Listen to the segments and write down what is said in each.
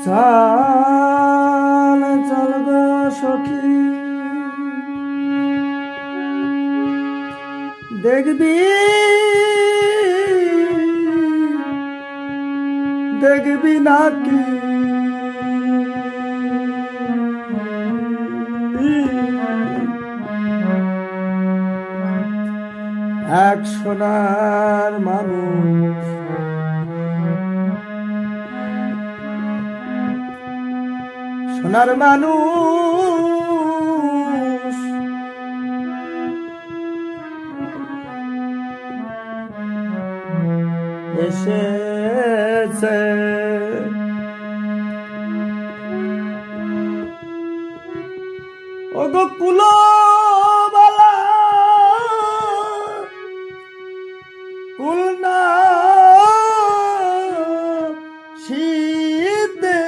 চাল চাল গো সখী দেখবি দেখবি নাকি এক সোনার মানুষ সোনার মানুষ এসেছে ওগো কুলবালা কুলনা শীতে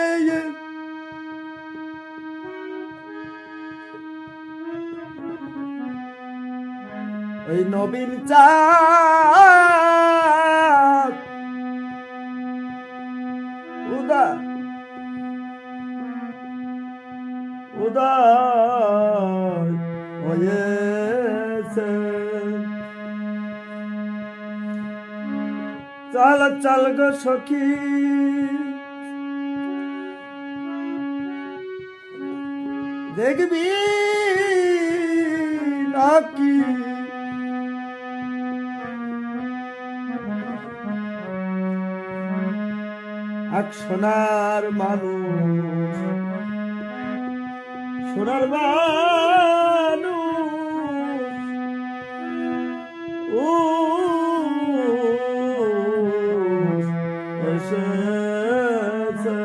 ওই নবীন চাঁদ উদয় হয়েছে চল চল গো সখী দেখবি নাকি এক সোনার মানুষ সোনার মানুষ এসেছে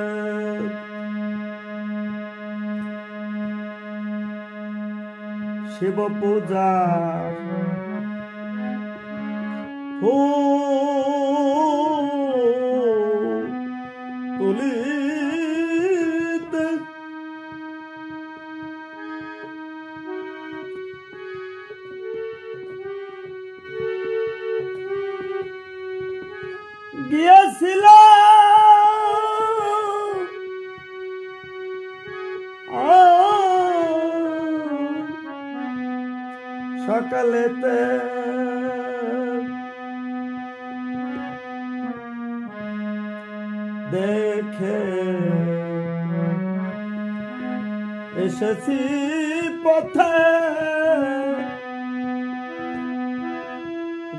শিব পূজার তুলিতে গিয়েছিল সকালেতে দেখে এসেছি পথে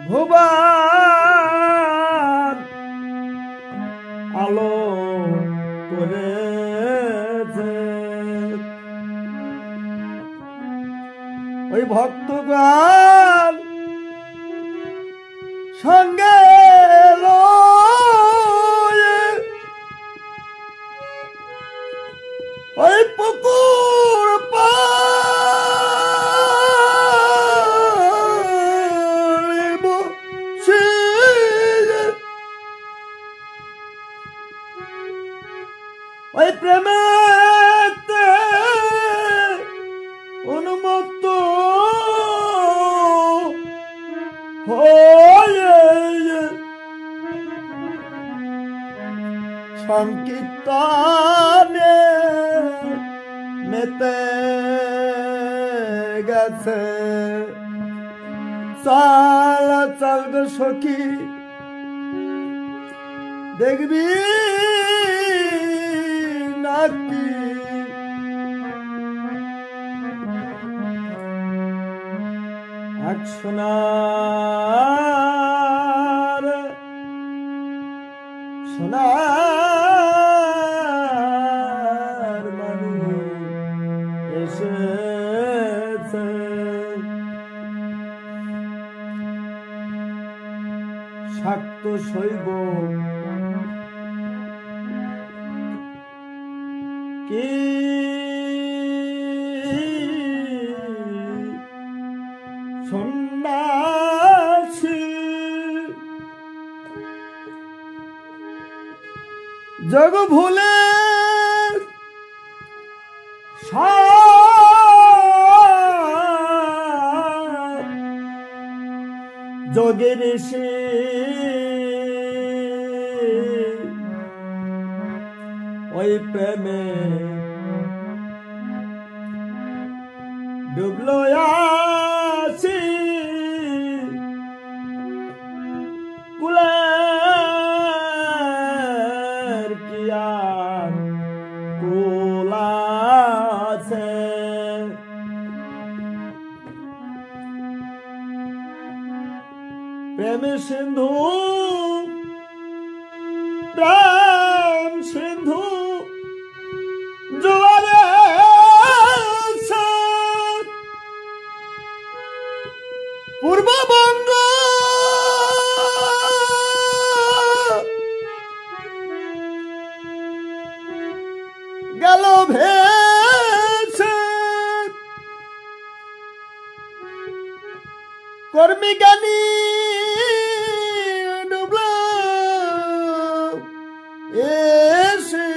ভুবন আলো করেছে ওই ভক্তগণ সঙ্গে ওই পুকুর পাড়ে বসে ওই প্রেমেতে উন্মত্ত হয়ে সংকীর্তনে মেতে গেছে চাল চাল গো সখী দেখবি নাকি এক সোনার সোনার মানুষ এসেছে শাক্ত শৈব কি সন্ন্যাসী জগ ভুলে যোগের সে ওই প্রেমে ডুবলো আসি কুলের কি আর কুল আছে প্রেম সিন্ধু প্রেম সিন্ধু জোয়ারে পূর্ববঙ্গ গেল ভেসে কর্মী জ্ঞানী ডুবল এসে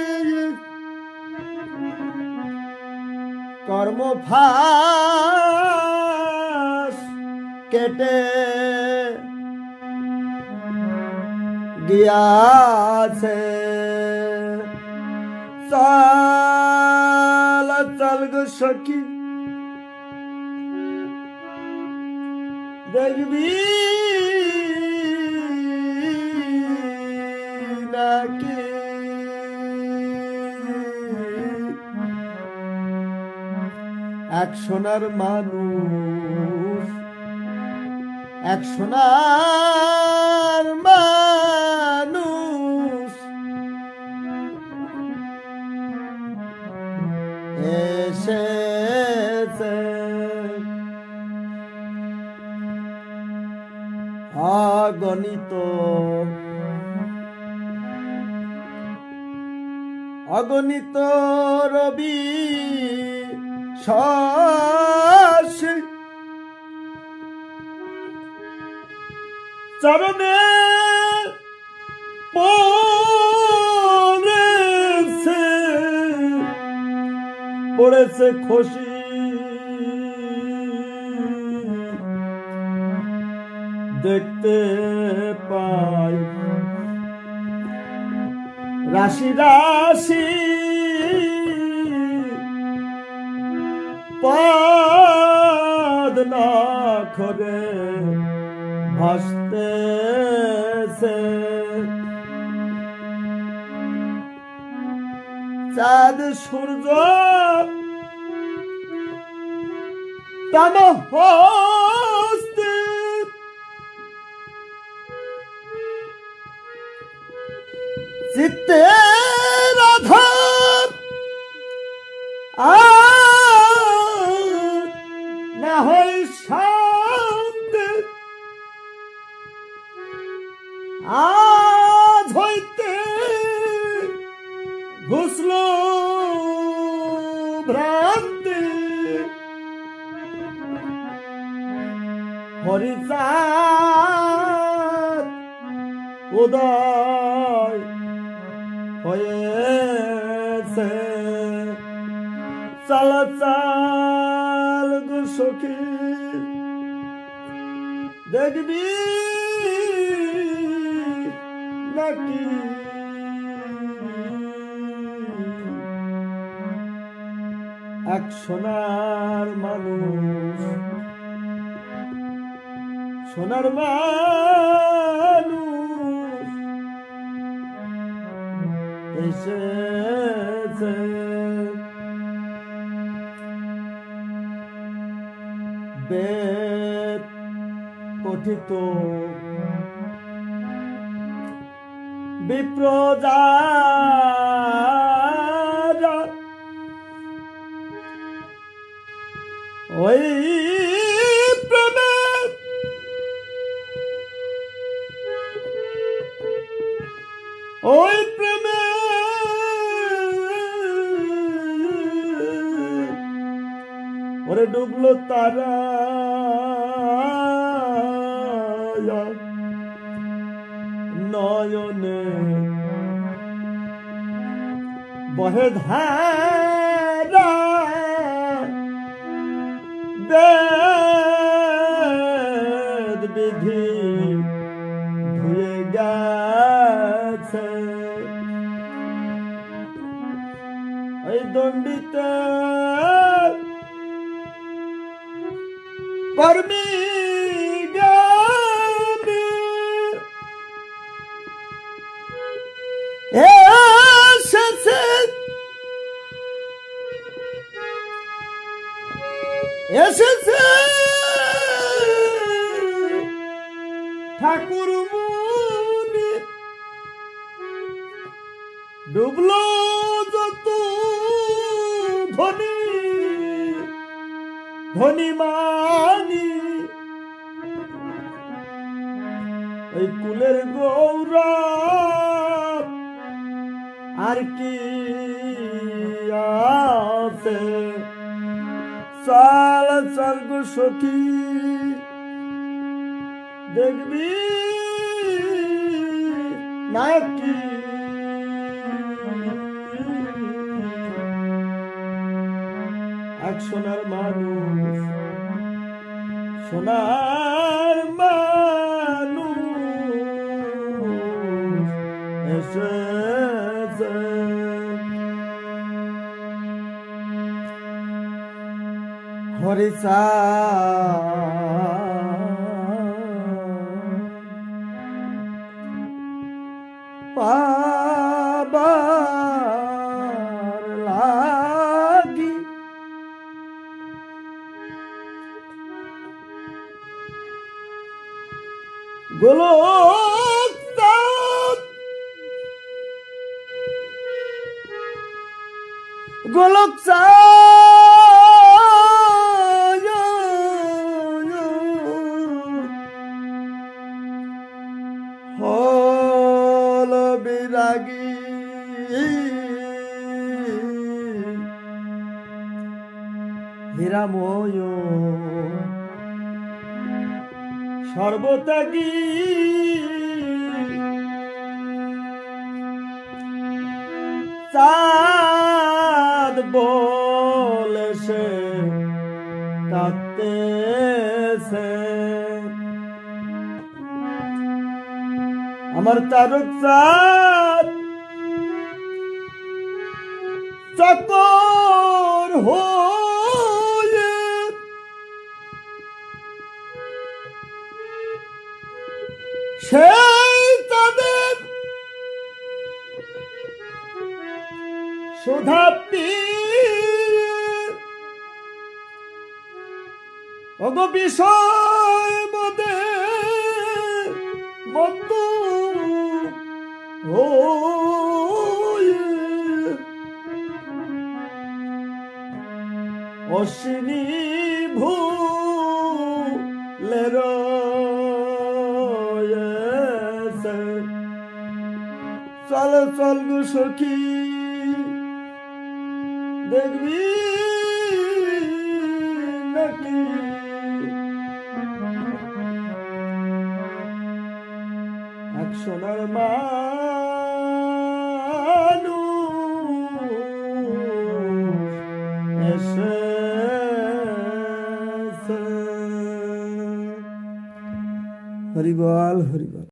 কর্মফাস কেটে গিয়াছে চাল চল গো সখী দেখবি নাকি এক সোনার মানুষ এক সোনার মানুষ এসেছে অগণিত অগণিত রবি শশী চরণে পড়েছে পড়েছে খুশি দেখতে পাই রাশি রাশি পদ নখরে ভাসতেছে চাঁদ সূর্য তাম হস্তে চিত্তে রাধা না হয় শান্তি আজ হইতে ঘুষল ভ্রান্তি হরিচাঁদ উদয় হয়েছে চাল চাল গো সখী দেখবি নাকি এক সোনার মানুষ সোনার মানুষ এসেছে বেদ পঠিত বিপ্রজারা ওই প্রেমে ওই প্রেমে ওরে ডুবলো তারা নয়নে বহে ধারা বেদ বিধি ধুয়ে গেছে দণ্ডিত কর্মী গানে এসেছে এসেছে ঠাকুর মুনি ডুবলো যত ধনী ধনী মানি ওই কুলের গৌরব আর কি আছে চল চল গো সখী দেখবি নাকি এক সোনার মানুষ সোনার মানুষ এসেছে হরিচা পাবার লাগি গোলক চাঁদ গোলক চাঁদ হল বিরাগী হীরাময় সর্বত্যাগী চাঁদ বলে সে কাঁদতেছে আমার তারক চাঁদ চাকর হয়ে সেই তাদের সুধা অগ বিষয় মদে বন্ধু অশ্বিনী ভুলের চল চল গো সখী দেখবি নাকি এক সোনার মানুষ এসেছে হরিবল হরিবল।